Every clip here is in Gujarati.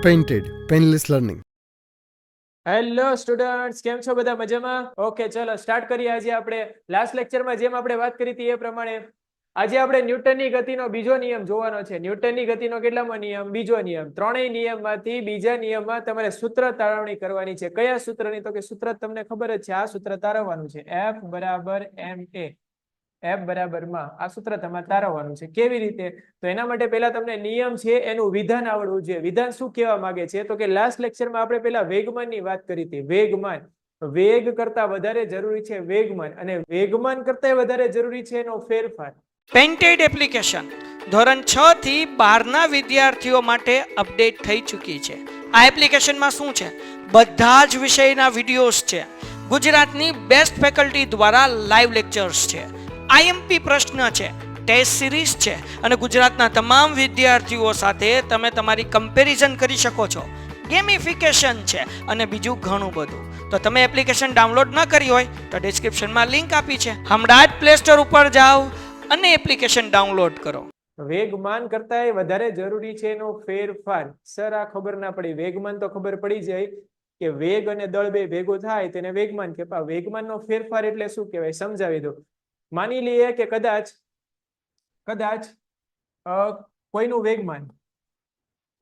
Painted, Painless Learning. Hello students, કેમ છો બધા? મજામાં? ઓકે, ચલો સ્ટાર્ટ કરીએ. આજે આપણે લાસ્ટ લેક્ચરમાં જેમ આપણે વાત કરી હતી એ પ્રમાણે આજે આપણે ન્યૂટનની ગતિનો બીજો નિયમ જોવાનો છે. ન્યૂટનની ગતિનો કેટલામો નિયમ? બીજો નિયમ. ત્રણેય નિયમમાંથી બીજા નિયમમાં તમારે સૂત્ર તારવણી કરવાની છે. કયા સૂત્રની? તો કે સૂત્ર તમને ખબર જ છે, આ સૂત્ર તારવવાનું છે. F બરાબર ma. F બરાબર માં આ સૂત્ર તમારે તારવવાનું છે. કેવી રીતે? તો એના માટે પહેલા તમને નિયમ છે એનું વિધાન આવડવું જોઈએ. વિધાન શું કહેવા માંગે છે? તો કે લાસ્ટ લેક્ચરમાં આપણે પહેલા વેગમાનની વાત કરી હતી. વેગમાન, વેગ કરતા વધારે જરૂરી છે વેગમાન, અને વેગમાન કરતા વધારે જરૂરી છે એનો ફેરફાર. પેઇન્ટેડ એપ્લિકેશન ધોરણ 6 થી 12 ના વિદ્યાર્થીઓ માટે અપડેટ થઈ ચૂકી છે. આ એપ્લિકેશનમાં શું છે? બધા જ વિષયના વિડીયોઝ છે. ગુજરાતની બેસ્ટ ફેકલ્ટી દ્વારા લાઈવ લેક્ચર્સ છે. આઈએમપી પ્રશ્ન છે, ટેસ્ટ સિરીઝ છે, અને ગુજરાતના તમામ વિદ્યાર્થીઓ સાથે તમે તમારી કમ્પેરિઝન કરી શકો છો. ગેમિફિકેશન છે અને બીજું ઘણું બધું. તો તમે એપ્લિકેશન ડાઉનલોડ ન કરી હોય તો ડિસ્ક્રિપ્શનમાં લિંક આપી છે. હમણાં જ પ્લે સ્ટોર ઉપર જાઓ અને એપ્લિકેશન ડાઉનલોડ કરો. વેગમાન કરતા વધારે જરૂરી છે એનો ફેરફાર. સર આ ખબર ના પડી. વેગમાન તો ખબર પડી જાય કે વેગ અને દળ બે ભેગું થાય તેને વેગમાન કહેવાય. વેગમાનનો ફેરફાર એટલે શું કહેવાય? સમજાવી દો. માની લઈએ કે કદાચ કોઈનું વેગમાન,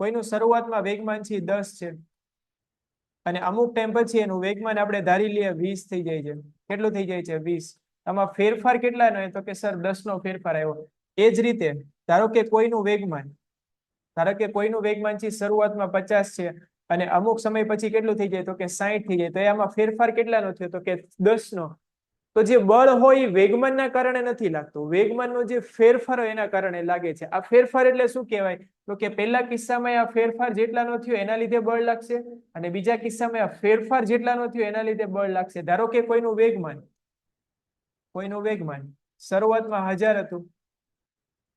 કોઈનું શરૂઆતમાં વેગમાન છે 10 છે, અને અમુક ટાઈમ પછી એનું વેગમાન આપણે ધારી લઈએ 20 થઈ જાય છે. કેટલું થઈ જાય છે? 20. આમાં ફેરફાર કેટલા નો? તો કે સર 10 નો ફેરફાર આવ્યો. એ જ રીતે ધારો કે કોઈનું વેગમાન છે શરૂઆતમાં 50 છે, અને અમુક સમય પછી કેટલું થઈ જાય? તો કે 60 થઈ જાય. તો આમાં ફેરફાર કેટલાનો થયો? તો કે 10 નો. તો જે બળ હોય એ વેગમાનના કારણે નથી લાગતું, વેગમાનનો જે ફેરફાર હોય એના કારણે લાગે છે. આ ફેરફાર એટલે શું કહેવાય? તો કે પહેલા કિસ્સામાં આ ફેરફાર જેટલાનો થયો એના લીધે બળ લાગશે, અને બીજા કિસ્સામાં આ ફેરફાર જેટલાનો થયો એના લીધે બળ લાગશે. ધારો કે કોઈનું વેગમાન શરૂઆતમાં 1000 હતું,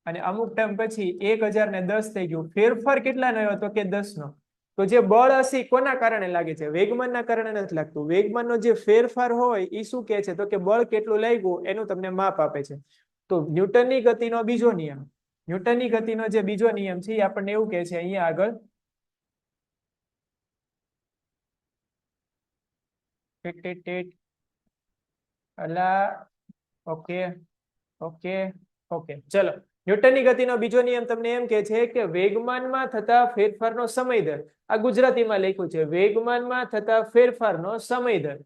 અને અમુક ટાઈમ પછી 1010 થઈ ગયું. ફેરફાર કેટલાનો આવ્યો? તો કે 10 નો. તો જે બળ હશે કોના કારણે લાગે છે? વેગમાનના કારણે નથી લાગતું. વેગમાનનો જે ફેરફાર હોય એ શું કહે છે? તો કે બળ કેટલું લાગ્યું એનું તમને માપ આપે છે. તો ન્યૂટનની ગતિનો બીજો નિયમ, ન્યૂટનની ગતિનો જે બીજો નિયમ છે એ આપણને એવું કહે છે અહીંયા આગળ, ઓકે ચલો. ન્યૂટનની ગતિનો બીજો નિયમ તમને એમ કહે છે કે વેગમાનમાં થતા ફેરફારનો સમય દર. આ ગુજરાતીમાં લખ્યું છે, વેગમાનમાં થતા ફેરફારનો સમય દર.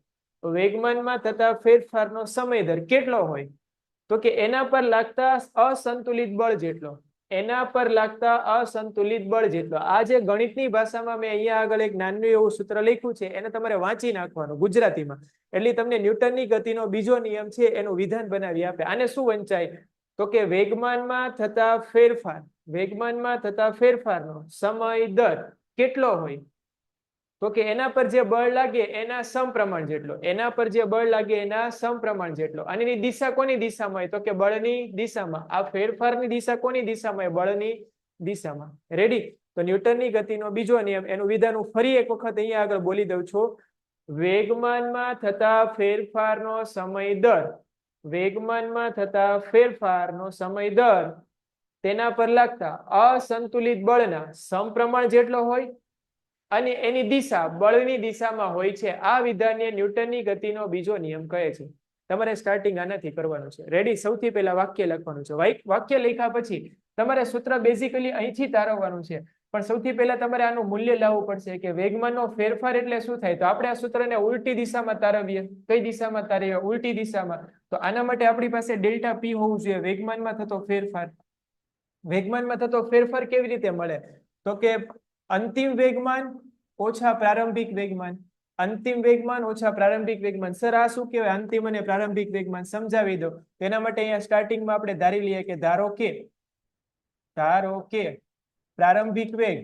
વેગમાનમાં થતા ફેરફારનો સમય દર કેટલો હોય? તો કે એના પર લાગતા અસંતુલિત બળ જેટલો. એના પર લાગતા અસંતુલિત બળ જેટલો. આ જે ગણિતની ભાષામાં મેં અહીંયા આગળ એક નાનું એવું સૂત્ર લખ્યું છે એને તમારે વાંચી નાખવાનું ગુજરાતીમાં, એટલે તમને ન્યૂટનની ગતિનો બીજો નિયમ છે એનું વિધાન બનાવી આપે. આને શું વંચાય? તો કે વેગમાનમાં થતા ફેરફારનો સમય દર કેટલો હોય? તો કે એના પર જે બળ લાગે એના સમપ્રમાણ જેટલો. એના પર જે બળ લાગે એના સમપ્રમાણ જેટલો. અને એની દિશા કોની દિશામાં હોય? તો કે બળની દિશામાં. આ ફેરફારની દિશા કોની દિશામાં હોય? બળની દિશામાં. રેડી? તો ન્યૂટનની ગતિનો બીજો નિયમ એનું વિધાન હું ફરી એક વખત અહીંયા આગળ બોલી દઉં છું. વેગમાનમાં થતા ફેરફારનો સમય દર, વેગમાનમાં થતા ફેરફારનો સમય દર તેના પર લાગતા અસંતુલિત બળના સમપ્રમાણ જેટલો હોય, અને એની દિશા બળની દિશામાં હોય છે. આ વિધાનને ન્યૂટનની ગતિનો બીજો નિયમ કહે છે. તમારે સ્ટાર્ટિંગ આનાથી કરવાનું છે. રેડી? સૌથી પહેલા વાક્ય લખવાનું છે. વાક્ય લખ્યા પછી તમારે સૂત્ર બેઝિકલી અહીંથી તારવવાનું છે, પણ સૌથી પહેલા તમારે આનું મૂલ્ય લાવવું પડશે કે વેગમાનનો ફેરફાર એટલે શું થાય. તો આપણે આ સૂત્રને ઉલટી દિશામાં તારવીએ. કઈ દિશામાં તારવીએ? ઉલટી દિશામાં. તો આના માટે આપણી પાસે ડેલ્ટા પી હોવું જોઈએ, વેગમાનમાં થતો ફેરફાર. વેગમાનમાં થતો ફેરફાર કેવી રીતે મળે? તો કે અંતિમ વેગમાન ઓછા પ્રારંભિક વેગમાન. અંતિમ વેગમાન ઓછા પ્રારંભિક વેગમાન. સર આ શું કહેવાય? અંતિમ અને પ્રારંભિક વેગમાન સમજાવી દો. તેના માટે અહીંયા સ્ટાર્ટિંગમાં આપણે ધારી લઈએ કે ધારો કે પ્રારંભિક વેગ,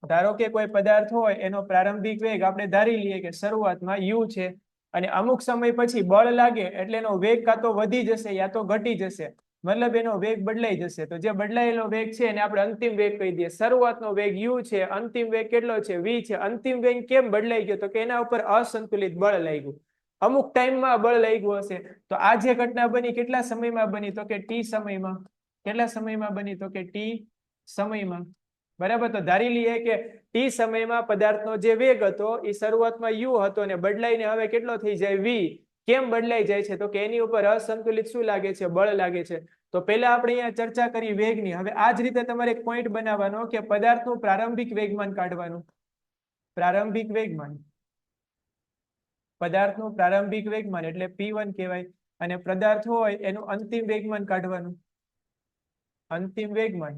ધારો કે કોઈ પદાર્થ હોય એનો પ્રારંભિક વેગ આપણે ધારી લઈએ કે શરૂઆતમાં u છે, અને અમુક સમય પછી બળ લાગે એટલે એનો વેગ કાં તો વધી જશે યા તો ઘટી જશે. મતલબ એનો વેગ બદલાઈ જશે. તો જે બદલાયેલો વેગ છે એને આપણે અંતિમ વેગ કહી દઈએ. શરૂઆતનો વેગ u છે, અંતિમ વેગ કેટલો છે? v છે. અંતિમ વેગ કેમ બદલાઈ ગયો? તો કે એના ઉપર અસંતુલિત બળ લાગ્યું, અમુક ટાઈમમાં બળ લાગ્યું હશે. તો આ જે ઘટના બની કેટલા સમયમાં બની? તો કે t સમયમાં. કેટલા સમયમાં બની? તો કે t સમયમાં. બરાબર. તો ધારી લઈએ કે t સમયમાં પદાર્થનો જે વેગ હતો એ શરૂઆતમાં u હતો અને બદલાઈને હવે કેટલો થઈ જાય v. કેમ બદલાઈ જાય છે? તો કે એની ઉપર અસંતુલિત શું લાગે છે? બળ લાગે છે. તો પહેલા આપણે અહીંયા ચર્ચા કરી વેગની. હવે આ જ રીતે તમારે એક પોઈન્ટ બનાવવાનો કે પદાર્થનું પ્રારંભિક વેગમાન કાઢવાનું. પ્રારંભિક વેગમાન, પદાર્થનું પ્રારંભિક વેગમાન એટલે p1 કહેવાય, અને પદાર્થ હોય એનું અંતિમ વેગમાન કાઢવાનું. અંતિમ વેગમાન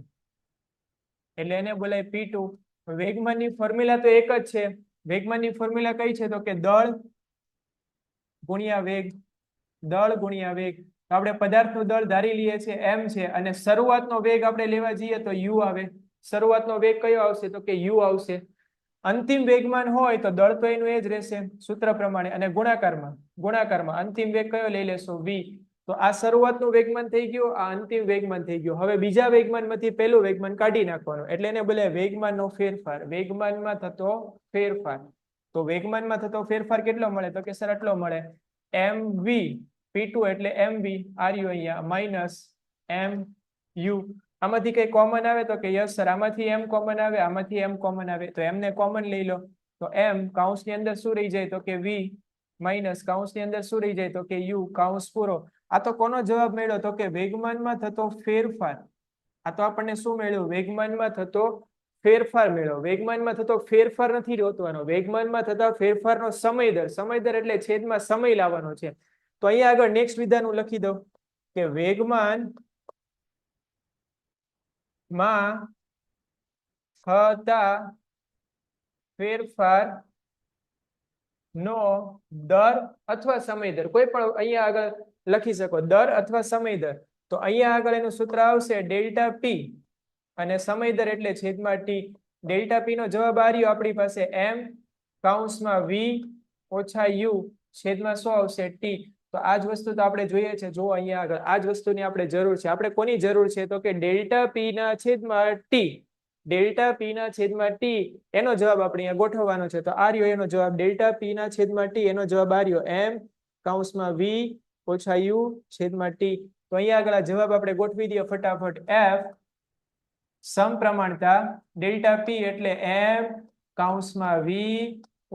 એટલે એને બોલાય p2. વેગમાનની ફોર્મ્યુલા તો એક જ છે. વેગમાનની ફોર્મ્યુલા કઈ છે? તો કે દળ ગુણ્યા વેગ. દળ ગુણ્યા વેગ. તો આપણે પદાર્થનું દળ ધારી લઈએ છીએ m છે, અને શરૂઆતનો વેગ આપણે લેવા જઈએ તો u આવે. શરૂઆતનો વેગ કયો આવશે? તો કે u આવશે. અંતિમ વેગમાન હોય તો દળ તો એનું એ જ રહેશે સૂત્ર પ્રમાણે, અને ગુણાકારમાં અંતિમ વેગ કયો લઈ લેશો? v. તો આ શરૂઆતનું વેગમાન થઈ ગયું, આ અંતિમ વેગમાન થઈ ગયું. હવે બીજા વેગમાનમાંથી પહેલું વેગમાન કાઢી નાખવાનું, એટલે એને બોલે વેગમાનનો ફેરફાર. વેગમાનમાં થતો ફેરફાર. તો વેગમાનમાં થતો ફેરફાર કેટલો મળે? તો કે સર આટલો મળે, mv. p2 એટલે mv આ રહ્યું અહીંયા, માઇનસ mu. આમાંથી કઈ કોમન આવે? તો કે યસ સર, આમાંથી m કોમન આવે, આમાંથી m કોમન આવે. તો m ને કોમન લઈ લો, તો m કૌંસની અંદર શું રહી જાય? તો કે v, માઇનસ કૌંસની અંદર શું રહી જાય? તો કે u, કૌંસ પૂરો. આ તો કોનો જવાબ મળ્યો? તો કે વેગમાનમાં થતો ફેરફાર. આ તો આપણને શું મળ્યું? વેગમાનમાં થતો ફેરફાર મેળવો. વેગમાનમાં થતો ફેરફાર નથી જોતવાનો, વેગમાનમાં થતા ફેરફારનો સમય દર. સમય દર એટલે છેદમાં સમય લાવવાનો છે. તો અહીંયા આગળ નેક્સ્ટ વિધાન હું લખી દઉં કે વેગમાન માં થતા ફેરફાર નો દર અથવા સમય દર, કોઈ પણ અહીંયા આગળ લખી શકો, દર અથવા સમય દર. તો અહીંયા આગળ એનું સૂત્ર આવશે ડેલ્ટા p, અને સમય દર એટલે છેદમાં t. ડેલ્ટા p નો જવાબ આ રહ્યો આપણી પાસે, m કૌંસમાં v ઓછા u છેદમાં શું આવશે? t. તો આ જ વસ્તુ તો આપણે જોઈએ છે. જો અહીંયા આગળ આ જ વસ્તુની આપણે જરૂર છે. આપણે કોની જરૂર છે? તો કે ડેલ્ટા p ના છેદમાં t. ડેલ્ટા p ના છેદમાં t એનો જવાબ આપણે અહીંયા ગોઠવવાનો છે. તો આ રહ્યો એનો જવાબ, ડેલ્ટા p ના છેદમાં t એનો જવાબ આ રહ્યો, m કૌંસમાં v ઓછા u છેદમાં t. તો અહીંયા આગળ આ જવાબ આપણે ગોઠવી દઈએ ફટાફટ. f સમપ્રમાણતા ડેલ્ટા p એટલે m કૌંસમાં v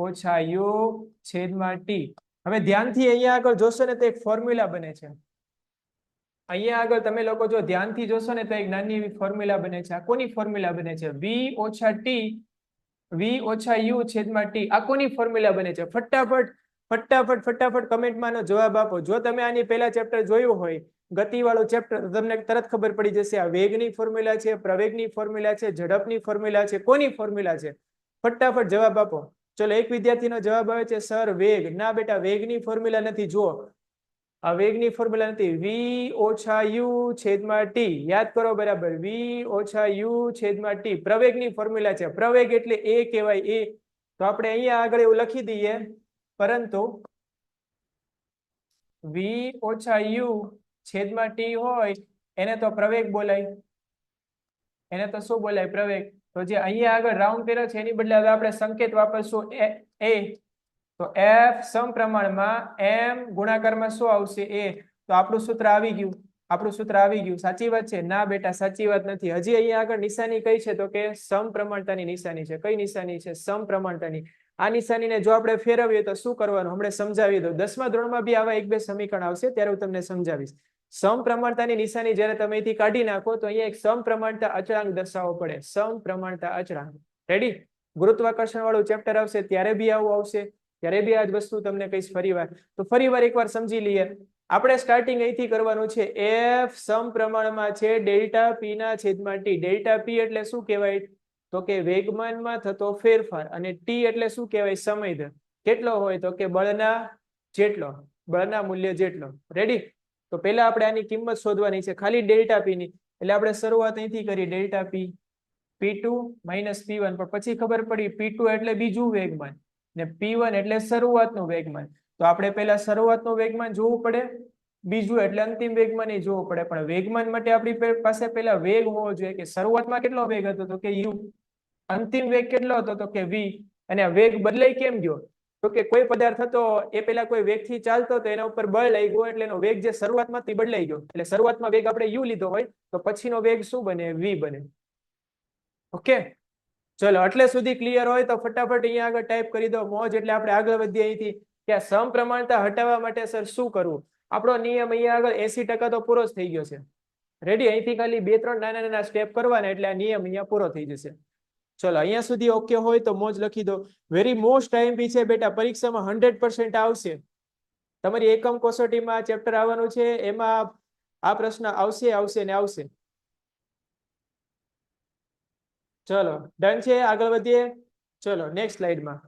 ઓછા u છેદમાં t. હવે ધ્યાનથી અહીંયા આગળ જોશો ને તો એક ફોર્મ્યુલા બને છે. અહીંયા આગળ તમે લોકો જો ધ્યાનથી જોશો ને તો એક નાની એવી ફોર્મ્યુલા બને છે. આ કોની ફોર્મ્યુલા બને છે? v ઓછા t, v ઓછા u છેદમાં t. આ કોની ફોર્મ્યુલા બને છે? ફટાફટ કમેન્ટમાં જવાબ આપો. જો તમે આની પહેલા ચેપ્ટર જોયું હોય, ગતિવાળું ચેપ્ટર, તો તમને તરત ખબર પડી જશે આ વેગની ફોર્મ્યુલા છે, પ્રવેગની ફોર્મ્યુલા છે, ઝડપની ફોર્મ્યુલા છે, કોની ફોર્મ્યુલા છે? ફટાફટ જવાબ આપો. ચલો, એક વિદ્યાર્થીનો જવાબ આવે છે સર વેગ. ના બેટા, વેગની ફોર્મ્યુલા નથી. જુઓ, આ વેગની ફોર્મ્યુલા નથી. v ઓછા u છેદમાં t. યાદ કરો બરાબર, v ઓછા u છેદમાં t પ્રવેગની ફોર્મ્યુલા છે. પ્રવેગ એટલે a કહેવાય, a. તો આપણે અહીંયા આગળ એવું લખી દઈએ, પરંતુ v ઓછા u છેદમાં t હોય એને તો પ્રવેગ બોલાય. એને તો શું બોલાય? પ્રવેગ. તો જે અહીંયા આગળ રાઉન્ડ કર્યો છે એની બદલે હવે આપણે સંકેત વાપરશું a. તો f સમપ્રમાણમાં m ગુણાકારમાં શું આવશે? a. તો આપણું સૂત્ર આવી ગયું. સાચી વાત છે? ના બેટા, સાચી વાત નથી. હજી અહીંયા આગળ નિશાની કઈ છે? તો કે સમપ્રમાણતાની નિશાની છે. કઈ નિશાની છે? સમપ્રમાણતાની. આ નિશાનીને જો આપણે ફેરવીએ તો શું કરવાનું હમણાં સમજાવી દઉં. 10મા ધોરણમાં બી આવા એક બે સમીકરણ આવશે, ત્યારે હું તમને સમજાવીશ. સમપ્રમાણતાની નિશાની જ્યારે તમે અહીંથી કાઢી નાખો તો અહીંયા એક સમપ્રમાણતા અચળાંક દર્શાવવો પડે. સમપ્રમાણતા અચળાંક. રેડી? ગુરુત્વાકર્ષણ વાળું ચેપ્ટર આવશે ત્યારે બી આવું આવશે, ત્યારે બી આ જ વસ્તુ તમને કહીશ ફરીવાર. તો ફરીવાર એકવાર સમજી લઈએ. આપણે સ્ટાર્ટિંગ અહીંથી કરવાનું છે. f સમપ્રમાણમાં છે ડેલ્ટા p ના છેદમાં t. ડેલ્ટા p એટલે શું કહેવાય? તો કે વેગમાનમાં થતો ફેરફાર, અને t એટલે શું કહેવાય? સમય દર. કેટલો હોય? તો કે બળના જેટલો, બળના મૂલ્ય જેટલો. રેડી? તો પહેલા આપણે આની કિંમત શોધવાની છે, ખાલી ડેલ્ટા p ની. એટલે આપણે શરૂઆત અહીંથી કરી, delta p, p2 minus p1. પણ પછી ખબર પડી p2 એટલે બીજું વેગમાન ને p1 એટલે શરૂઆતનું વેગમાન. તો આપણે પહેલા શરૂઆતનું વેગમાન જોવું પડે, બીજું એટલે અંતિમ વેગમાન એ જોવું પડે. પણ વેગમાન માટે આપણી પાસે પહેલા વેગ હોવો જોઈએ કે શરૂઆતમાં કેટલો વેગ હતો? તો કે u. અંતિમ વેગ કેટલો હતો? તો કે v. અને આ વેગ બદલાઈ કેમ ગયો? તો કે કોઈ પદાર્થ હતો એ પેલા કોઈ વેગથી ચાલતો તો એના ઉપર બળ લાગી ગયું, એટલે એનો વેગ જે શરૂઆતમાંથી બદલાઈ ગયો. એટલે શરૂઆતમાં વેગ આપણે u લીધો હોય તો પછીનો વેગ શું બને? v બને. ઓકે, ચલો એટલે સુધી ક્લિયર હોય તો ફટાફટ અહીંયા આગળ ટાઈપ કરી દો મોજ. એટલે આપણે આગળ વધીએ અહીંથી કે આ સમપ્રમાણતા હટાવવા માટે સર શું કરવું. આપણો નિયમ અહીંયા આગળ 80% તો પૂરો જ થઈ ગયો છે. રેડી, અહીંથી ખાલી 2-3 નાના નાના સ્ટેપ કરવાના એટલે આ નિયમ અહીંયા પૂરો થઈ જશે. ચલો અહીંયા સુધી ઓકે હોય તો મોજ લખી દો. વેરી મોસ્ટ આઈએમપી છે બેટા, પરીક્ષામાં 100% આવશે. તમારી એકમ કસોટીમાં આ ચેપ્ટર આવવાનું છે, એમાં આ પ્રશ્ન આવશે આવશે ને આવશે. ચલો ડન છે, આગળ વધીએ. ચલો નેક્સ્ટ સ્લાઇડમાં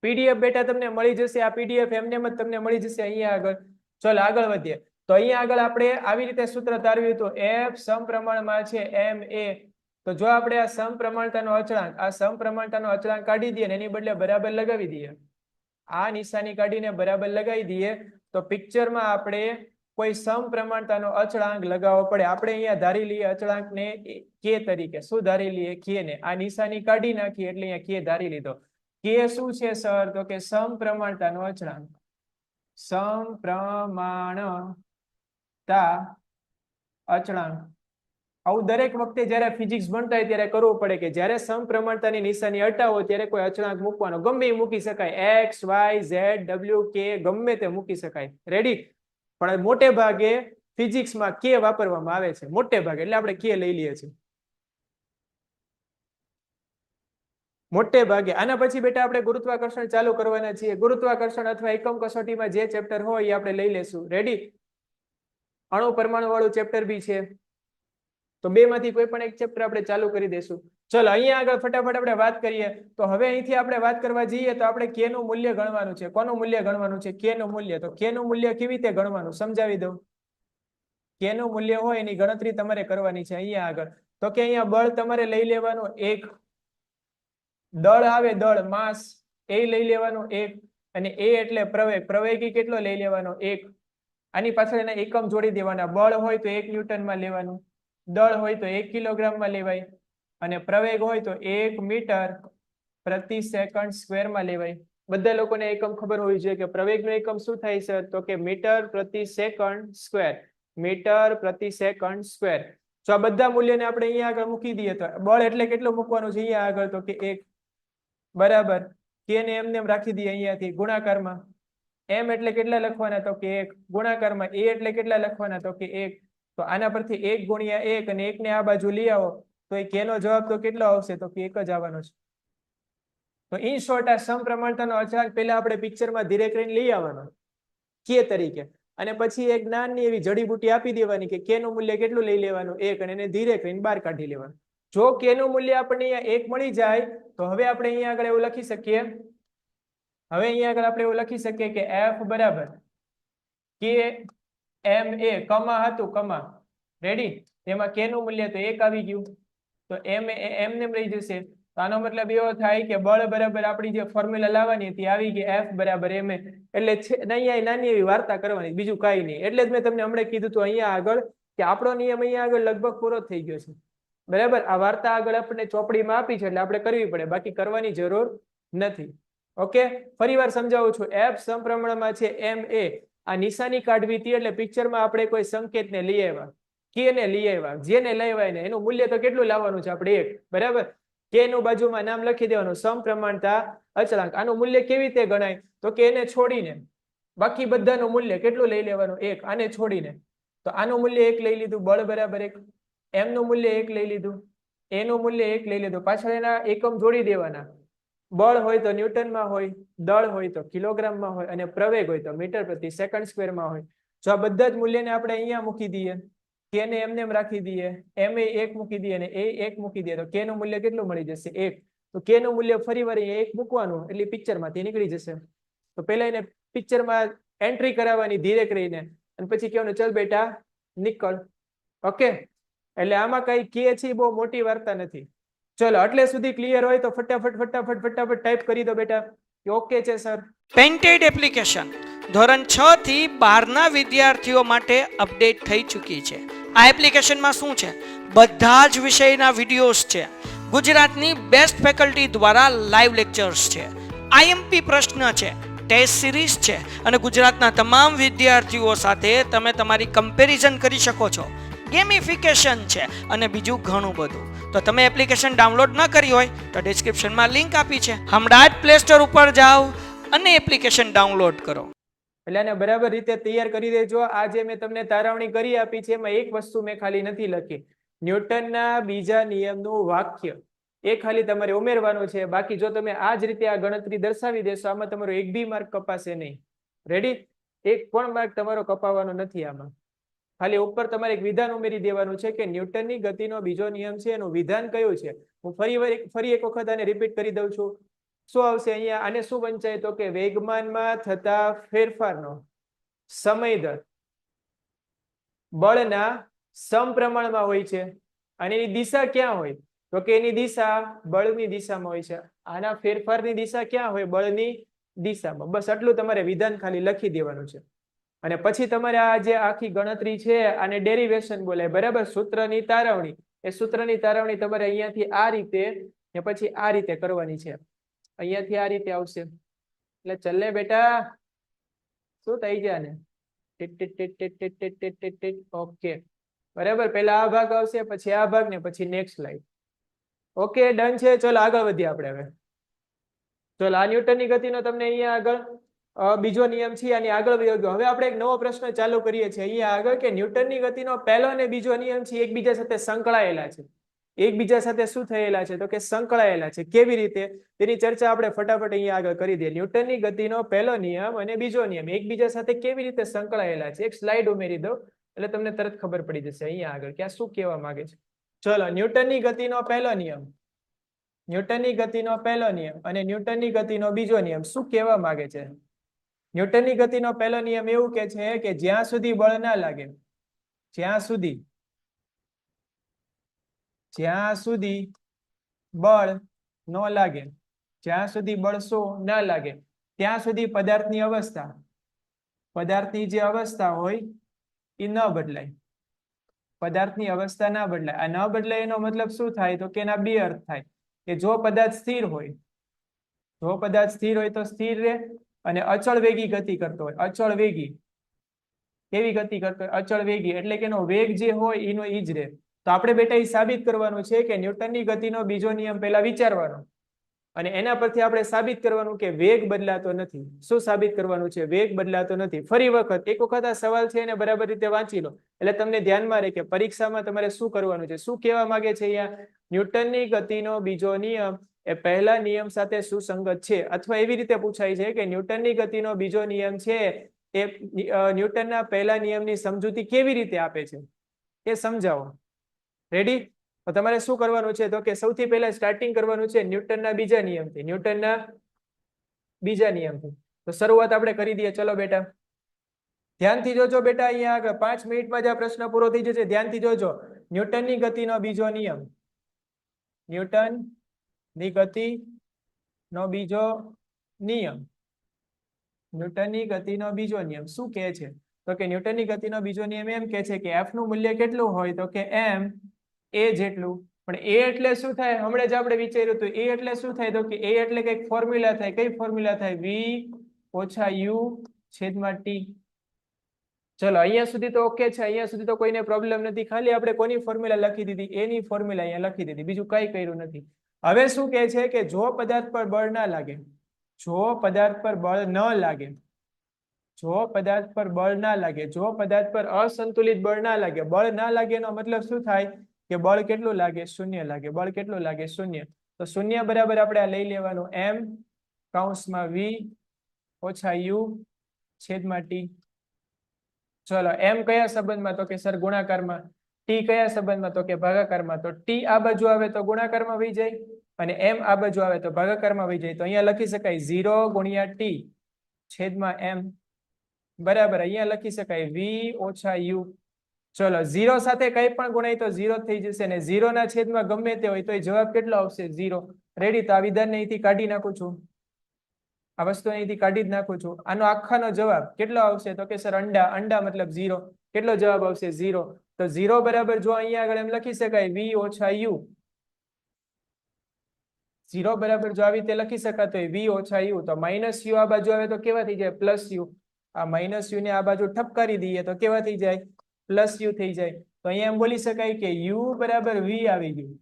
પીડીએફ બેટા તમને મળી જશે. આ પીડીએફ એમને જ તમને મળી જશે અહીંયા આગળ. ચલો આગળ વધીએ. તો અહીંયા આગળ આપણે આવી રીતે સૂત્ર તારવ્યું હતું, એફ સમપ્રમાણમાં છે એમ એ. તો જો આપણે આ સમપ્રમાણતાનો અચળાંક કાઢી દઈએ ને એની બદલે બરાબર લગાવી દઈએ, આ નિશાની કાઢીને બરાબર લગાવી દઈએ, તો પિક્ચરમાં આપણે કોઈ સમપ્રમાણતાનો અચળાંક લગાવવો પડે. આપણે અહીંયા ધારી લઈએ અચળાંકને કે તરીકે. શું ધારી લઈએ? કે ને. આ નિશાની કાઢી નાખી એટલે અહીંયા કે ધારી લીધો. કે શું છે સર? તો કે સમપ્રમાણતાનો અચળાંક. સમપ્રમાણતા અચળાંક. આવું દરેક વખતે જ્યારે ફિઝિક્સ ભણતા હોય ત્યારે કરવું પડે કે જ્યારે સમપ્રમાણતાની નિશાની હટાવો ત્યારે કોઈ અચળાંક મૂકવાનો, ગમે એ મૂકી શકાય. એક્સ, વાય, ઝેડ, ડબલ્યુ, કે ગમે તે મૂકી શકાય. રેડી? પણ મોટે ભાગે ફિઝિક્સમાં કે વાપરવામાં આવે છે, મોટે ભાગે. એટલે આપણે કે લઈ લઈએ છીએ મોટે ભાગે. આના પછી બેટા આપણે ગુરુત્વાકર્ષણ ચાલુ કરવાના છીએ. ગુરુત્વાકર્ષણ અથવા એકમ કસોટીમાં જે ચેપ્ટર હોય એ આપણે લઈ લેશું. રેડી? અણુ પરમાણુ વાળું ચેપ્ટર બી છે, તો બે માંથી કોઈ પણ એક ચેપ્ટર આપણે ચાલુ કરી દઈશું. ચલો અહીંયા આગળ ફટાફટ આપણે વાત કરીએ. તો હવે અહીંથી આપણે વાત કરવા જઈએ તો આપણે કે નું મૂલ્ય ગણવાનું છે. કોનું મૂલ્ય ગણવાનું છે? કે નું મૂલ્ય. તો કે નું મૂલ્ય કેવી રીતે ગણવાનું સમજાવી દઉં. કે નું મૂલ્ય હોય એની ગણતરી તમારે કરવાની છે અહીંયા આગળ. તો કે અહીંયા બળ તમારે લઈ લેવાનું 1, દળ આવે દળ માસ એ લઈ લેવાનું 1, અને એ એટલે પ્રવેગ, પ્રવેગી કેટલો લઈ લેવાનો 1. આની પાછળ એના એકમ જોડી દેવાના. બળ હોય તો 1 ન્યૂટનમાં લેવાનું, દળ હોય તો 1 કિલોગ્રામમાં લેવાય, અને પ્રવેગ હોય તો 1 મીટર પ્રતિ સેકન્ડ સ્ક્વેરમાં લેવાય. બધા લોકોને એકમ ખબર હોવી જોઈએ કે પ્રવેગનો એકમ શું થાય છે? તો કે મીટર પ્રતિ સેકન્ડ સ્ક્વેર. મીટર પ્રતિ સેકન્ડ સ્ક્વેર. જો આ બધા મૂલ્યને આપણે અહીંયા આગળ મૂકી દઈએ તો બળ એટલે કેટલું મૂકવાનું છે અહીંયા આગળ? તો કે 1 બરાબર. કે ને એમને એમ રાખી દઈએ અહીંયાથી ગુણાકારમાં. એમ એટલે કેટલા લખવાના? તો કે 1 ગુણાકારમાં. એ એટલે કેટલા લખવાના? તો કે 1. તો આના પરથી 1 ગુણ્યા 1 અને 1 ને આ બાજુ લઈ આવો તો એ કે નો જવાબ તો કેટલો આવશે? તો કે 1 જ આવવાનો છે. તો ઇન શોર્ટ આ સમપ્રમાણતાનો અચળાંક પહેલા આપણે પિક્ચરમાં ધીરે કરીને લઈ આવવાનો કે તરીકે, અને પછી એક નાની એવી જડીબુટી આપી દેવાની કે કે નું મૂલ્ય કેટલું લઈ લેવાનું? 1, અને એને ધીરે કરીને બહાર કાઢી લેવાનું. જો કે નું મૂલ્ય આપણને અહીંયા 1 મળી જાય તો હવે આપણે અહીંયા આગળ એવું લખી શકીએ, આપણે એવું લખી શકીએ કે એફ બરાબર કે એમ એ કમા હતું કમા. રેડી? એમાં કે નું મૂલ્ય તો 1 આવી ગયું, તો એમ એમને રહી જશે. તો આનો મતલબ એવો થાય કે બળ બરાબર આપણી જે ફોર્મ્યુલા લાવવાની હતી આવી ગઈ, એફ બરાબર એમ એ. એટલે અહીંયા નાની એવી વાર્તા કરવાની, બીજું કાંઈ નહીં. એટલે જ મેં તમને હમણાં કીધું હતું અહીંયા આગળ કે આપણો નિયમ અહીંયા આગળ લગભગ પૂરો થઈ ગયો છે. બરાબર? આ વાર્તા આગળ આપણને ચોપડીમાં આપી છે એટલે આપણે કરવી પડે, બાકી કરવાની જરૂર નથી. ઓકે, ફરી વાર સમજાવું છું. એફ સમપ્રમાણમાં છે એમ એ. આ નિશાની કાઢવી હતી એટલે પિક્ચરમાં આપણે કોઈ સંકેતને લઈ આવ્યા, કે ને લઈ આવ્યા, જેને લઈ આવ્યા ને એનું મૂલ્ય તો કેટલું લાવવાનું છે આપણે? 1. બરાબર? કે નું બાજુમાં નામ લખી દેવાનું, સમપ્રમાણતા અચળાંક. આનું મૂલ્ય કેવી રીતે ગણાય? તો કે એને છોડીને બાકી બધાનું મૂલ્ય કેટલું લઈ લેવાનું? 1. આને છોડીને તો આનું મૂલ્ય 1 લઈ લીધું, બળ બરાબર 1. એમ નું મૂલ્ય 1 લઈ લીધું, એનું મૂલ્ય 1 લઈ લીધું. પાછળ એના એકમ જોડી દેવાના. બળ હોય તો ન્યૂટનમાં હોય, દળ હોય તો કિલોગ્રામમાં હોય, અને પ્રવેગ હોય તો મીટર પ્રતિ સેકન્ડ સ્ક્વેરમાં હોય. જો આ બધા જ મૂલ્યને આપણે અહીંયા મૂકી દઈએ, કે ને એમને એમ રાખી દઈએ, એમ એ 1 મૂકી દઈએ અને એ 1 મૂકી દઈએ, તો કે નું મૂલ્ય કેટલું મળી જશે? 1. તો કે નું મૂલ્ય ફરી વાર 1 મૂકવાનું એટલે પિક્ચરમાંથી નીકળી જશે. તો પહેલા એને પિક્ચરમાં એન્ટ્રી કરાવવાની ધીરે કરીને, અને પછી કહેવાનું ચલ બેટા નીકળ. ઓકે, એટલે આમાં કઈ કે છે બહુ મોટી વાર્તા નથી. ચલો એટલે સુધી ક્લિયર હોય તો ફટાફટ ટાઈપ કરી દો બેટા. ઓકે છે સર. પેન્ટેડ એપ્લિકેશન ધોરણ 6 થી 12ના વિદ્યાર્થીઓ માટે અપડેટ થઈ ચૂકી છે. આ એપ્લિકેશનમાં શું છે? બધા જ વિષયના વિડીયોઝ છે. ગુજરાતની બેસ્ટ ફેકલ્ટી દ્વારા લાઈવ લેક્ચર્સ છે, આઈએમપી પ્રશ્ન છે, ટેસ્ટ સિરીઝ છે, અને ગુજરાતના તમામ વિદ્યાર્થીઓ સાથે તમે તમારી કમ્પેરિઝન કરી શકો છો. ગેમિફિકેશન છે અને બીજું ઘણું બધું. તો તમે એપ્લિકેશન ડાઉનલોડ ન કરી હોય તો ડિસ્ક્રિપ્શનમાં લિંક આપી છે, હમણાં જ પ્લે સ્ટોર ઉપર જાઓ અને એપ્લિકેશન ડાઉનલોડ કરો. એટલે આને બરાબર રીતે તૈયાર કરી દેજો. આ જે મેં તમને તારવણી કરી આપી છે એમાં એક વસ્તુ મેં ખાલી નથી લખી, ન્યૂટનના બીજા નિયમનું વાક્ય એ ખાલી તમારે ઉમેરવાનું છે. બાકી જો તમે આ જ રીતે આ ગણતરી દર્શાવી દેશો આમાં તમારો એક બી માર્ક કપાશે નહીં. રેડી? એક પણ માર્ક તમારો કપાવવાનો નથી આમાં. ખાલી ઉપર તમારે એક વિધાન ઉમેરી દેવાનું છે કે ન્યૂટનની ગતિનો બીજો નિયમ છે એનું વિધાન કયું છે. હું ફરી એક વખત આને રિપીટ કરી દઉં છું. શું આવશે અહીંયા? આને શું વંચાય તો કે વેગમાનમાં થતા ફેરફારનો સમય દર બળના સમપ્રમાણમાં હોય છે. અને એની દિશા ક્યાં હોય તો કે એની દિશા બળની દિશામાં હોય છે. આના ફેરફારની દિશા ક્યાં હોય? બળની દિશામાં. બસ આટલું તમારે વિધાન ખાલી લખી દેવાનું છે. અને પછી તમારે આ જે આખી ગણતરી છે આને ડેરિવેશન બોલાય, બરાબર? સૂત્રની તારવણી. એ સૂત્રની તારવણી તમારે અહીંયાથી આ રીતે ને પછી આ રીતે કરવાની છે. અહીંયાથી આ રીતે આવશે. એટલે ચલે બેટા, શું થઈ જાય ને? ઓકે, બરાબર. પહેલા આ ભાગ આવશે, પછી આ ભાગ ને પછી નેક્સ્ટ સ્લાઇડ. ઓકે, ડન છે. ચલો આગળ વધીએ આપણે હવે. ચલો, આ ન્યૂટનની ગતિનો તમને અહીંયા આગળ બીજો નિયમ છે, આની આગળ વયો ગયો. હવે આપણે એક નવો પ્રશ્ન ચાલુ કરીએ છીએ અહીંયા આગળ કે ન્યૂટનની ગતિનો પહેલો અને બીજો નિયમ છે એકબીજા સાથે સંકળાયેલા છે. એકબીજા સાથે શું થયેલા છે તો કે સંકળાયેલા છે. કેવી રીતે તેની ચર્ચા આપણે ફટાફટ અહીંયા આગળ કરી દઈએ. ન્યૂટનની ગતિનો પહેલો નિયમ અને બીજો નિયમ એકબીજા સાથે કેવી રીતે સંકળાયેલા છે એક સ્લાઇડ ઉમેરી દો એટલે તમને તરત ખબર પડી જશે અહીંયા આગળ કે આ શું કહેવા માંગે છે. ચલો, ન્યૂટનની ગતિનો પહેલો નિયમ, ન્યૂટનની ગતિનો પહેલો નિયમ અને ન્યૂટનની ગતિનો બીજો નિયમ શું કહેવા માંગે છે? ન્યૂટનની ગતિનો પહેલો નિયમ એવું કે છે કે જ્યાં સુધી બળ ના લાગે, જ્યાં સુધી બળ ન લાગે, જ્યાં સુધી બળ શું ના લાગે ત્યાં સુધી પદાર્થની જે અવસ્થા હોય એ ન બદલાય. પદાર્થની અવસ્થા ના બદલાય. આ ન બદલાય એનો મતલબ શું થાય તો કે એના બે અર્થ થાય કે જો પદાર્થ સ્થિર હોય, તો સ્થિર રહે અને અચળ વેગી ગતિ કરતો હોય. અચળ વેગી કેવી ગતિ કરતો હોય? અચળ વેગી એટલે કે એનો વેગ જે હોય એનો ઈ જ રહે. તો આપણે બેટા એ સાબિત કરવાનું છે કે ન્યૂટનની ગતિનો બીજો નિયમ પહેલા વિચારવાનો અને એના પરથી આપણે સાબિત કરવાનું કે વેગ બદલાતો નથી. શું સાબિત કરવાનું છે? વેગ બદલાતો નથી. ફરી એક વખત આ સવાલ છે એને બરાબર રીતે વાંચી લો એટલે તમને ધ્યાનમાં રહે કે પરીક્ષામાં તમારે શું કરવાનું છે. શું કહેવા માંગે છે અહીંયા? ન્યૂટનની ગતિનો બીજો નિયમ એ પહેલા નિયમ સાથે સુસંગત છે. અથવા એવી રીતે પૂછાય છે કે ન્યૂટનની ગતિનો બીજો નિયમ છે એ ન્યૂટનના પહેલા નિયમની સમજૂતી કેવી રીતે આપે છે એ સમજાવો. રેડી? તો તમારે શું કરવાનું છે તો કે સૌથી પહેલા સ્ટાર્ટિંગ કરવાનું છે ન્યૂટનના બીજા નિયમથી. ન્યૂટનના બીજા નિયમથી. તો શરૂઆત આપણે કરી દઈએ. ચલો બેટા, ધ્યાનથી જોજો બેટા. અહીંયા આગળ 5 મિનિટમાં જ આ પ્રશ્ન પૂરો થઈ જશે. ધ્યાનથી જોજો. ન્યૂટનની ગતિનો બીજો નિયમ, ન્યૂટનની ગતિનો બીજો નિયમ, ન્યૂટનની ગતિનો બીજો નિયમ શું કહે છે તો કે ન્યૂટનની ગતિનો બીજો નિયમ એમ કહે છે કે એફ નું મૂલ્ય કેટલું હોય તો કે એમ એ જેટલું. પણ એ એટલે શું થાય? હમણાં જ આપણે વિચાર્યું હતું. એ એટલે શું થાય તો કે એ એટલે કઈક ફોર્મ્યુલા થાય. કઈ ફોર્મ્યુલા થાય? v ઓછા u છેદમાં t. ચલો, અહીંયા સુધી તો ઓકે છે. અહીંયા સુધી તો કોઈને પ્રોબ્લેમ નથી. ખાલી આપણે કોની ફોર્મ્યુલા લખી દીધી? એની ફોર્મ્યુલા અહીંયા લખી દીધી. બીજું કઈ કર્યું નથી. હવે શું કહે છે કે જો પદાર્થ પર બળ ના લાગે, જો પદાર્થ પર બળ ન લાગે, જો પદાર્થ પર બળ ના લાગે, જો પદાર્થ પર અસંતુલિત બળ ના લાગે. બળ ના લાગે એનો મતલબ શું થાય કે બળ કેટલું લાગે? શૂન્ય લાગે. બળ કેટલું લાગે? શૂન્ય. તો શૂન્ય બરાબર આપણે આ લઈ લેવાનું m કૌંસમાં v ઓછા u છેદમાં t. ચલો, m કયા સંબંધમાં તો કે સર ગુણાકારમાં, t કયા સંબંધમાં તો કે ભાગાકારમાં. તો t આ બાજુ આવે તો ગુણાકારમાં વહી જાય અને m આ બાજુ આવે તો ભાગાકારમાં વહી જાય. તો અહીંયા લખી શકાય 0 ગુણ્યા t છેદમાં m બરાબર અહીંયા લખી શકાય v ઓછા u. ચલો, 0 સાથે કઈ પણ ગુણાય તો 0 થઈ જશે ને 0 ના છેદમાં ગમે તે હોય તો એ જવાબ કેટલો આવશે? 0. રેડી? તો આ વિધાનને અહીંથી કાઢી નાખું છું. આ વસ્તુ અહીંથી કાઢી જ નાખું છું. આનો આખાનો જવાબ કેટલો આવશે તો કે સર અંડા. અંડા મતલબ 0. કેટલો જવાબ આવશે? 0. તો 0 બરાબર જો અહીંયા આગળ એમ લખી શકાય v ઓછા u. 0 બરાબર જો આવી રીતે લખી શકાતો હોય v ઓછા u. તો માઇનસ u આ બાજુ આવે તો કેવા થઈ જાય? Plus u. આ માઇનસ u ને આ બાજુ ઠપકારી દઈએ તો કેવા થઈ જાય? પ્લસ u થઈ જાય. તો અહીંયા એમ બોલી શકાય કે યુ બરાબર વી આવી ગયું.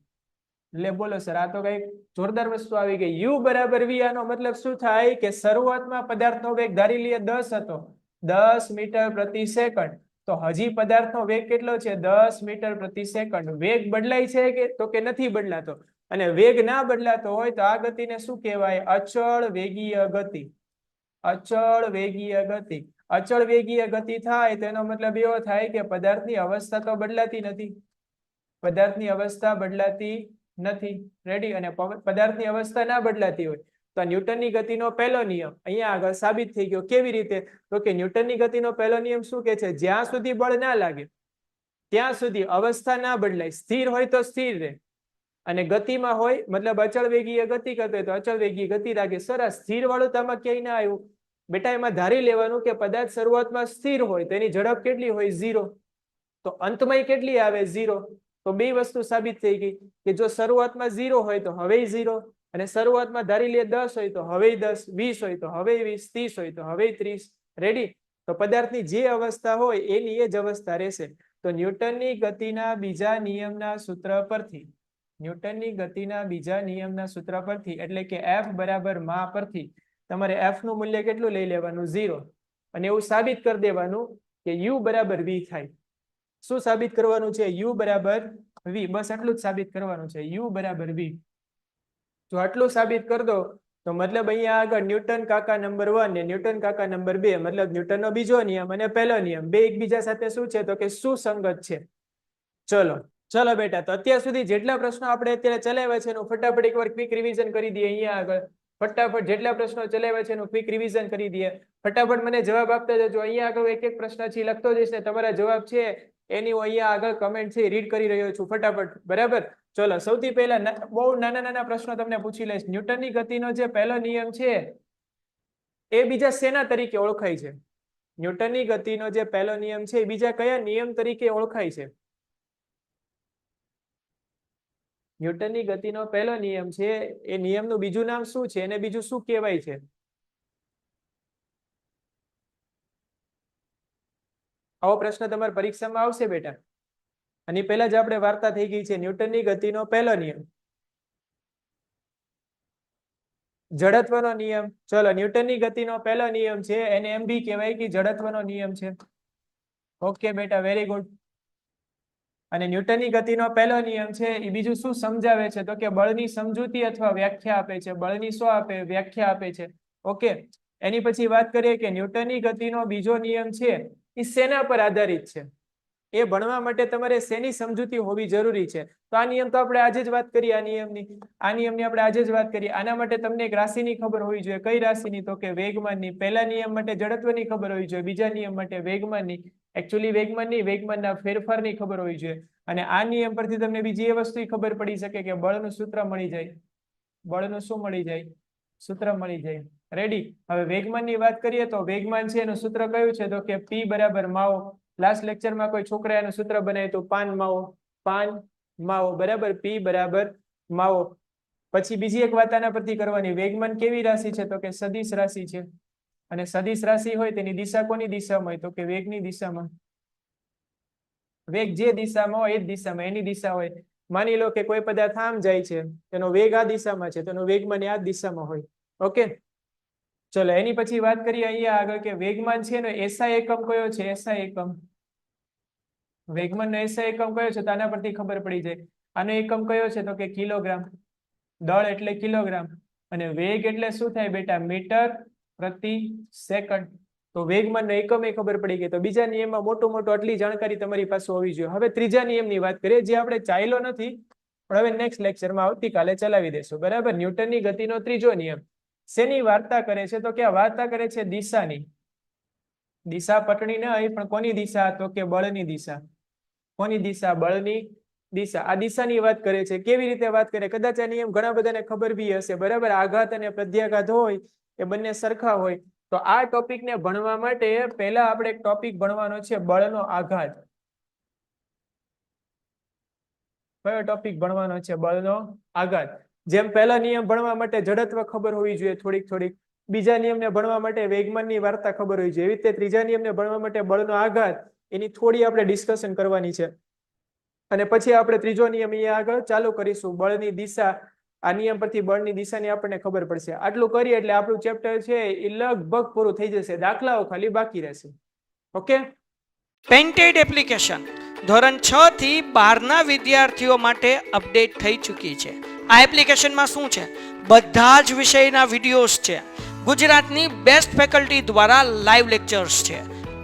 એટલે બોલો સર આ તો કઈ જોરદાર વસ્તુ આવી ગઈ. યુ બરાબર વી આનો મતલબ શું થાય કે શરૂઆતમાં પદાર્થનો વેગ ધારી લઈએ 10 હતો, 10 મીટર પ્રતિ સેકન્ડ. તો હજી પદાર્થનો વેગ કેટલો છે? 10 મીટર પ્રતિ સેકન્ડ. વેગ બદલાય છે કે તો કે નથી બદલાતો? અને વેગ ના બદલાતો હોય તો આ ગતિને શું કહેવાય? અચળ વેગીય ગતિ. અચળ વેગીય ગતિ. અચળ વેગીય ગતિ થાય તો એનો મતલબ એવો થાય કે પદાર્થની અવસ્થા તો બદલાતી નથી. પદાર્થની અવસ્થા બદલાતી નથી. રેડી? અને પદાર્થની અવસ્થા ના બદલાતી હોય તો ન્યૂટનની ગતિનો પહેલો નિયમ અહીંયા આગળ સાબિત થઈ ગયો. કેવી રીતે? તો કે ન્યૂટનની ગતિનો પહેલો નિયમ શું કે છે? જ્યાં સુધી બળ ના લાગે ત્યાં સુધી અવસ્થા ના બદલાય. સ્થિર હોય તો સ્થિર રહે, અને ગતિમાં હોય મતલબ અચળ વેગીય ગતિ કરતો હોય તો અચળ વેગીય ગતિ રાખે. સરસ. સ્થિર વાળું તો આમાં ક્યાંય ના આવ્યું બેટા. એમાં ધારી લેવાનું કે પદાર્થ શરૂઆતમાં સ્થિર હોય તો એની ઝડપ કેટલી હોય? 0. તો અંતમાં કેટલી આવે? 0. તો બે વસ્તુ સાબિત થઈ ગઈ કે જો શરૂઆતમાં 0 હોય તો હવે 0, અને શરૂઆતમાં ધારી લે 10 હોય તો હવે 10, 20 હોય તો હવે 20, 30 હોય તો હવે 30. રેડી? તો પદાર્થની જે અવસ્થા હોય એની એ જ અવસ્થા રહેશે. તો ન્યૂટનની ગતિના બીજા નિયમના સૂત્ર પરથી, ન્યૂટનની ગતિના બીજા નિયમના સૂત્ર પરથી એટલે કે F બરાબર માં પરથી તમારે F નું મૂલ્ય કેટલું લઈ લેવાનું? 0. અને એવું સાબિત કરી દેવાનું કે U બરાબર V થાય. શું સાબિત કરવાનું છે? U બરાબર V. બસ આટલું જ સાબિત કરવાનું છે. U બરાબર V. જો આટલું સાબિત કરી દો તો મતલબ અહીંયા આગળ ન્યૂટન કાકા નંબર 1 ને ન્યૂટન કાકા નંબર 2 મતલબ ન્યૂટનનો બીજો નિયમ અને પહેલો નિયમ બે એકબીજા સાથે શું છે? તો કે સુસંગત છે. ચલો બેટા, તો અત્યાર સુધી જેટલા પ્રશ્નો આપણે અત્યારે ચલાવ્યા છે એનું ફટાફટ એકવાર ક્વિક રિવિઝન કરી દઈએ. અહીંયા આગળ ફટાફટ જેટલા પ્રશ્નો ચલાવ્યા છે એનું ક્વિક રિવિઝન કરી દઈએ. ફટાફટ મને જવાબ આપતા જજો. અહીંયા આગળ એક એક પ્રશ્ન છે લખતો જઈશ ને તમારા જવાબ છે એની હું અહીંયા આગળ કમેન્ટ છે રીડ કરી રહ્યો છું ફટાફટ. બરાબર? ચલો સૌથી પહેલા બહુ નાના નાના પ્રશ્નો તમને પૂછી લઈશ. ન્યૂટનની ગતિનો જે પહેલો નિયમ છે એ બીજા શેના તરીકે ઓળખાય છે? ન્યૂટનની ગતિનો જે પહેલો નિયમ છે એ બીજા કયા નિયમ તરીકે ઓળખાય છે? ન્યૂટનની ગતિનો પહેલો નિયમ છે એ નિયમનું બીજું નામ શું છે? એને બીજું શું કહેવાય છે? આવો પ્રશ્ન તમારી પરીક્ષામાં આવશે બેટા. અને પહેલા જ આપણે વાર્તા થઈ ગઈ છે. ન્યૂટનની ગતિનો પહેલો નિયમ જડત્વનો નિયમ. ચલો, ન્યૂટનની ગતિનો પહેલો નિયમ છે એને એમ બી કહેવાય કે જડત્વનો નિયમ છે. ઓકે બેટા, વેરી ગુડ. અને ન્યૂટનની ગતિનો પહેલો નિયમ છે એ બીજું શું સમજાવે છે? તો કે બળની સમજૂતી અથવા વ્યાખ્યા આપે છે. બળની શું આપે? વ્યાખ્યા આપે છે. ઓકે. એની પછી વાત કરીએ કે ન્યૂટનની ગતિનો બીજો નિયમ છે એ શેના પર આધારિત છે? એ ભણવા માટે તમારે શેની સમજૂતી હોવી જરૂરી છે? તો આ નિયમ તો આપણે આજે જ વાત કરીએ. આ નિયમની આપણે આજે જ વાત કરીએ. આના માટે તમને એક રાશિની ખબર હોવી જોઈએ. કઈ રાશિની? તો કે વેગમાનની. પહેલા નિયમ માટે જડત્વની ખબર હોવી જોઈએ, બીજા નિયમ માટે વેગમાનની. એકચ્યુઅલી વેગમાનની, વેગમાનના ફેરફારની ખબર હોવી જોઈએ. અને આ નિયમ પરથી તમને બીજી એ વસ્તુ ખબર પડી શકે કે બળનું સૂત્ર મળી જાય. બળનું શું મળી જાય? સૂત્ર મળી જાય. રેડી? હવે વેગમાનની વાત કરીએ તો વેગમાન છે એનું સૂત્ર કયું છે? તો કે P બરાબર માવો. લાસ્ટ લેક્ચરમાં કોઈ છોકરા એનું સૂત્ર બનાવ્યું તો પાન માવો. પાન માવો. બરાબર? P બરાબર માવો. પછી બીજી એક વાત આના પરથી કરવાની. વેગમાન કેવી રાશિ છે? તો કે સદિશ રાશિ છે. અને સદિશ રાશિ હોય તેની દિશા કોની દિશામાં હોય? તો કે વેગની દિશામાં. વેગ જે દિશામાં હોય એ જ દિશામાં એની દિશા હોય. માની લો કે કોઈ પદાર્થ આમ જાય છે, તેનો વેગ આ દિશામાં છે, તેનો વેગમાન આ દિશામાં હોય. ઓકે. ચલો, એની પછી વાત કરીએ અહીંયા આગળ કે વેગમાન છે એનો SI એકમ કયો છે? SI એકમ. વેગમાનનો SI એકમ કયો છે? તો આના પરથી ખબર પડી જાય. આનો એકમ કયો છે? તો કે કિલોગ્રામ. દળ એટલે કિલોગ્રામ. અને વેગ એટલે શું થાય બેટા? મીટર પ્રતિ સેકન્ડ. તો વેગમાનનો એકમ એ ખબર પડી ગઈ. તો બીજા નિયમમાં મોટું આટલી જાણકારી તમારી પાસે હોવી જોઈએ. હવે ત્રીજા નિયમની વાત કરીએ જે આપણે ચાલ્યો નથી પણ હવે નેક્સ્ટ લેક્ચરમાં આવતીકાલે ચલાવી દેશું. બરાબર? ન્યૂટનની ગતિનો ત્રીજો નિયમ શેની વાર્તા કરે છે? તો કે વાર્તા કરે છે દિશાની. દિશા પટણી ન હોય પણ કોની દિશા? તો કે બળની દિશા. કોની દિશા? બળની દિશા. આ દિશાની વાત કરે છે. કેવી રીતે વાત કરે? કદાચ આ નિયમ ઘણા બધાને ખબર બી હશે. બરાબર? આઘાત અને પ્રત્યાઘાત હોય એ બંને સરખા હોય. તો આ ટોપિકને ભણવા માટે પહેલા આપણે એક ટોપિક ભણવાનો છે બળનો આઘાત. કયો ટોપિક ભણવાનો છે? બળનો આઘાત. જેમ પહેલા નિયમ ભણવા માટે જડત્વ ખબર હોવી જોઈએ થોડીક. બીજા નિયમને ભણવા માટે વેગમાનની વાર્તા ખબર હોવી જોઈએ. એવી રીતે ત્રીજા નિયમને ભણવા માટે બળનો આઘાત એની થોડી આપણે ડિસ્કશન કરવાની છે. અને પછી આપણે ત્રીજો નિયમ અહીંયા આગળ ચાલુ કરીશું. બળની દિશા, આ નિયમ પરથી બળની દિશાની આપણને ખબર પડશે. આટલું કરીએ એટલે આપણું ચેપ્ટર છે એ લગભગ પૂરું થઈ જશે. દાખલાઓ ખાલી બાકી રહેશે. ઓકે, પેન્ટેડ એપ્લિકેશન ધોરણ 6 થી 12ના વિદ્યાર્થીઓ માટે અપડેટ થઈ ચૂકી છે. આ એપ્લિકેશનમાં શું છે? બધા જ વિષયના વિડીયોઝ છે. ગુજરાતની બેસ્ટ ફેકલ્ટી દ્વારા લાઈવ લેક્ચર્સ છે.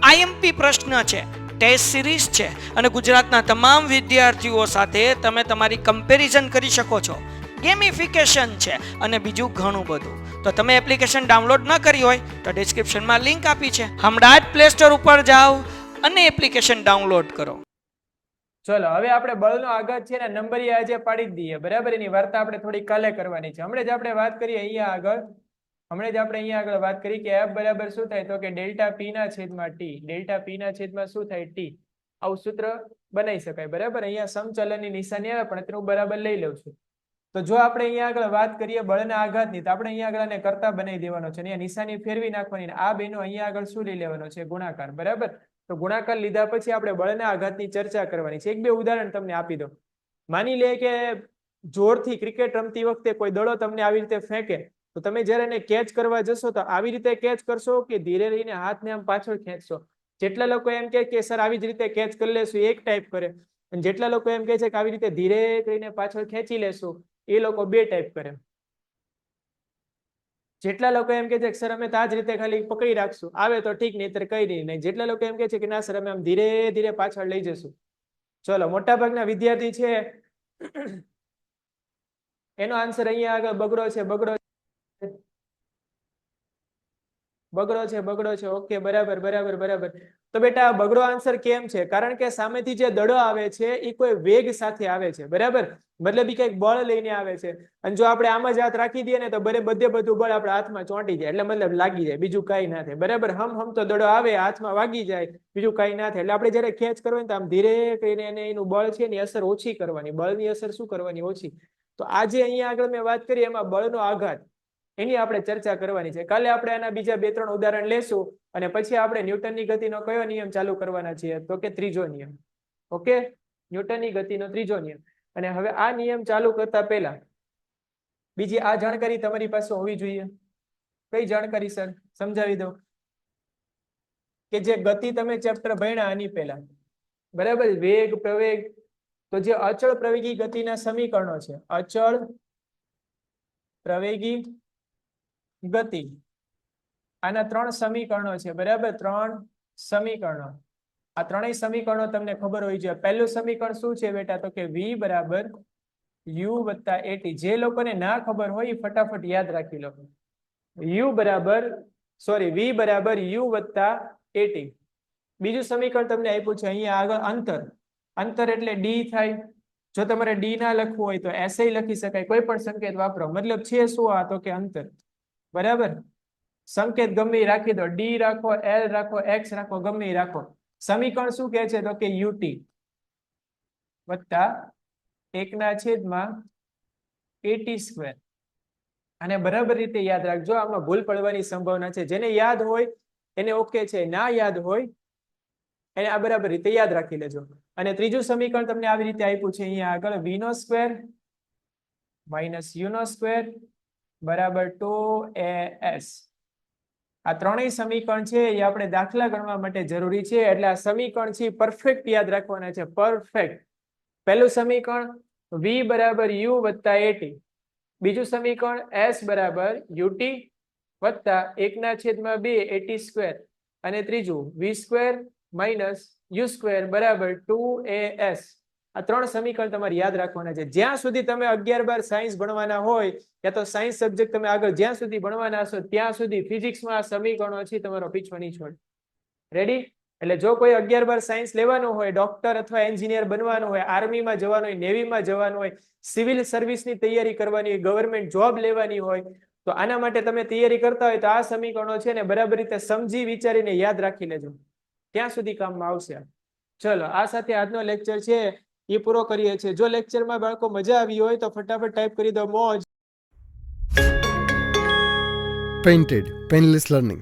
આઈએમપી પ્રશ્ન છે, ટેસ્ટ સિરીઝ છે અને ગુજરાતના તમામ વિદ્યાર્થીઓ સાથે તમે તમારી કમ્પેરિઝન કરી શકો છો. ગેમિફિકેશન છે અને બીજું ઘણું બધું. તો તમે એપ્લિકેશન ડાઉનલોડ ન કરી હોય તો ડિસ્ક્રિપ્શનમાં લિંક આપી છે. હમણાં જ પ્લે સ્ટોર ઉપર જાઓ અને એપ્લિકેશન ડાઉનલોડ કરો. ચલો હવે આપણે બળનો આઘાત છે ને નંબરીય આજે પાડી જ દઈએ. બરાબર, એની વાર્તા આપણે થોડી કાલે કરવાની છે. હમણાં જ આપણે વાત કરીએ અહીંયા આગળ વાત કરી કે F બરાબર શું થાય? તો કે ડેલ્ટા P ના છેદમાં T. ડેલ્ટા P ના છેદમાં શું થાય? T. આવું સૂત્ર બનાવી શકાય. બરાબર, અહીંયા સમચલનની નિશાની આવે પણ હું બરાબર લઈ લઉં છું. તો જો આપણે અહીંયા આગળ વાત કરીએ બળના આઘાતની, તો આપણે અહીંયા આગળ આને કરતા બનાવી દેવાનો છે. અહીંયા નિશાની ફેરવી નાખવાની. આ બેનો અહીંયા આગળ શું લઈ લેવાનો છે? ગુણાકાર. બરાબર, તો ગુણાકાર લીધા પછી આપણે બળના આઘાતની ચર્ચા કરવાની છે. એક બે ઉદાહરણ તમને આપી દો. માની લે કે જોરથી ક્રિકેટ રમતી વખતે કોઈ દડો તમને આવી રીતે ફેંકે, તો તમે જ્યારે એને કેચ કરવા જશો તો આવી રીતે કેચ કરશો કે ધીરે રહીને હાથને આમ પાછળ ખેંચશો? જેટલા લોકો એમ કે સર આવી જ રીતે કેચ કરી લેશું, એક ટાઈપ કરે. અને જેટલા લોકો એમ કે છે કે આવી રીતે ધીરે કરીને પાછળ ખેંચી લેશું, એ લોકો બે ટાઈપ કરે. જેટલા લોકો એમ કે છે કે સર અમે તો આ જ રીતે ખાલી પકડી રાખશું, આવે તો ઠીક, નહીતર કઈ નહીં. જેટલા લોકો એમ કે છે કે ના સર અમે આમ ધીરે ધીરે પાછળ લઈ જશું. ચલો, મોટા ભાગના વિદ્યાર્થી છે એનો આન્સર અહીંયા આગળ બગડો છે. ઓકે, બરાબર. તો બેટા આ બગડો આન્સર કેમ છે? કારણ કે સામેથી જે દડો આવે છે એ કોઈ વેગ સાથે આવે છે. બરાબર, મતલબ એ કઈક બળ લઈને આવે છે. અને જો આપણે આમ જ હાથ રાખી દઈએ ને તો બધું બળ આપણા હાથમાં ચોંટી જાય, એટલે મતલબ લાગી જાય, બીજું કઈ ના થાય. બરાબર, હમ તો દડો આવે હાથમાં વાગી જાય, બીજું કઈ ના થાય. એટલે આપણે જયારે ખેંચ કરવાની તો આમ ધીરે કરીને એને એનું બળ છે એની અસર ઓછી કરવાની. બળની અસર શું કરવાની? ઓછી. તો આજે અહીંયા આગળ મેં વાત કરી એમાં બળનો આઘાત, એની આપણે ચર્ચા કરવાની છે. કાલે આપણે આના બીજા 2-3 ઉદાહરણ લેશું અને પછી આપણે ન્યૂટનની ગતિનો કયો નિયમ ચાલુ કરવાના છીએ? તો કે ત્રીજો નિયમ. ઓકે, ન્યૂટનની ગતિનો ત્રીજો નિયમ. અને હવે આ નિયમ ચાલુ કરતા પહેલા બીજી આ જાણકારી તમારી પાસે હોવી જોઈએ. કઈ જાણકારી સર? સમજાવી દો. કે જે ગતિ તમે ચેપ્ટર ભણ્યા આની પહેલા, બરાબર, વેગ, પ્રવેગ, તો જે અચળ પ્રવેગી ગતિના સમીકરણો છે, અચળ પ્રવેગી ગતિ, આના 3 સમીકરણો છે. બરાબર, 3 સમીકરણો. આ ત્રણેય સમીકરણો તમને ખબર હોય છે. પહેલું સમીકરણ શું છે બેટા? તો કે v બરાબર u વત્તા at. જે લોકોને ના ખબર હોય એ ફટાફટ યાદ રાખી લો. v બરાબર u વત્તા at. બીજું સમીકરણ તમને આપ્યું છે અહીંયા આગળ અંતર એટલે d થાય. જો તમારે d ના લખવું હોય તો એસઆઈ લખી શકાય, કોઈ પણ સંકેત વાપરો. મતલબ છે શું? આ તો કે અંતર. બરાબર, સંકેત ગમે એ રાખી દો, ડી રાખો, એલ રાખો, એક્સ રાખો, ગમે એ રાખો. સમીકરણ શું કહે છે? તો કે ut વત્તા 1/at². અને બરાબર રીતે યાદ રાખજો, આમાં ભૂલ પડવાની સંભાવના છે. જેને યાદ હોય એને ઓકે છે, ના યાદ હોય એને આ બરાબર રીતે યાદ રાખી લેજો. અને ત્રીજું સમીકરણ તમને આવી રીતે આપ્યું છે અહીંયા આગળ, v² - u² બરાબર 2as. આ ત્રણેય સમીકરણ છે એ આપણે દાખલા ગણવા માટે જરૂરી છે. એટલે આ સમીકરણ છે પરફેક્ટ યાદ રાખવાના છે, પરફેક્ટ. પહેલું સમીકરણ v બરાબર u વત્તા at. બીજું સમીકરણ s બરાબર ut વત્તા 1/2 at². અને ત્રીજું v² - u² બરાબર 2as. આ 3 સમીકરણ તમારે યાદ રાખવાના છે. જ્યાં સુધી તમે 11-12 સાયન્સ ભણવાના હોય, યા તો સાયન્સ સબ્જેક્ટ તમે આગળ જ્યાં સુધી ભણવાના હશો ત્યાં સુધી ફિઝિક્સમાં આ સમીકરણો છે તમારો પીછો નહીં છોડે. રેડી? એટલે જો કોઈ 11-12 સાયન્સ લેવાનું હોય, ડોક્ટર અથવા એન્જિનિયર બનવાનું હોય, આર્મીમાં જવાનું હોય, નેવીમાં જવાનું હોય, સિવિલ સર્વિસની તૈયારી કરવાની હોય, ગવર્મેન્ટ જોબ લેવાની હોય, તો આના માટે તમે તૈયારી કરતા હોય તો આ સમીકરણો છે ને બરાબર રીતે સમજી વિચારીને યાદ રાખી લેજો, ત્યાં સુધી કામમાં આવશે. ચલો, આ સાથે આજનો લેક્ચર છે એ પૂરો કરીએ છીએ. જો લેક્ચરમાં બાળકો મજા આવી હોય તો ફટાફટ ટાઈપ કરી દો મોજ. Painted, Painless Learning.